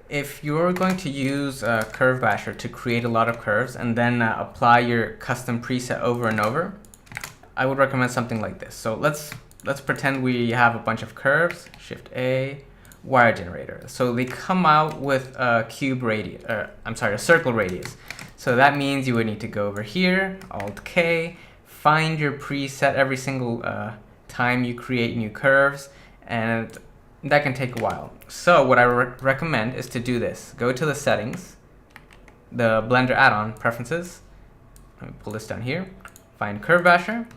If you're going to use Curve Basher to create a lot of curves and then apply your custom preset over and over, I would recommend something like this. So let's pretend we have a bunch of curves. Shift A, wire generator. So they come out with a cube radius, a circle radius. So that means you would need to go over here, Alt K, find your preset every single time you create new curves, and that can take a while. So what I recommend is to do this. Go to the settings, the Blender add-on preferences. Let me pull this down here. Find Curve Basher.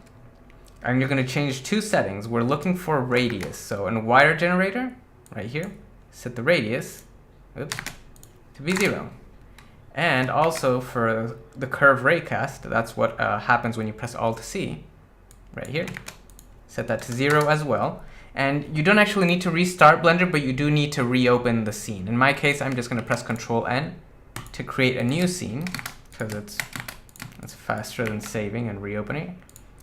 And you're going to change two settings. We're looking for radius. So in wire generator, right here, set the radius to be 0. And also for the curve raycast, that's what happens when you press Alt-C, right here. Set that to 0 as well. And you don't actually need to restart Blender, but you do need to reopen the scene. In my case, I'm just going to press Control-N to create a new scene, because it's faster than saving and reopening.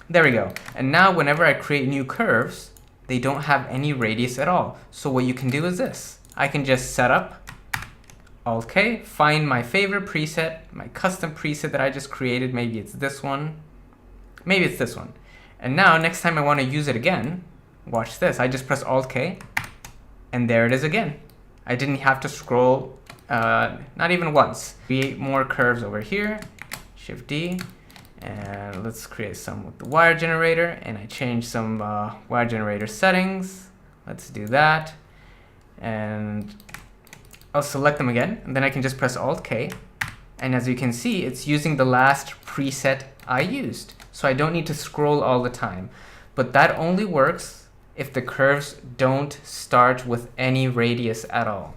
There we go. And now whenever I create new curves, they don't have any radius at all. So what you can do is this. I can just set up Alt-K, find my favorite preset, my custom preset that I just created. Maybe it's this one. Maybe it's this one. And now next time I want to use it again, watch this. I just press Alt-K, and there it is again. I didn't have to scroll, not even once. Create more curves over here. Shift D. And let's create some with the wire generator. And I changed some wire generator settings. Let's do that. And I'll select them again. And then I can just press Alt-K. And as you can see, it's using the last preset I used. So I don't need to scroll all the time. But that only works if the curves don't start with any radius at all.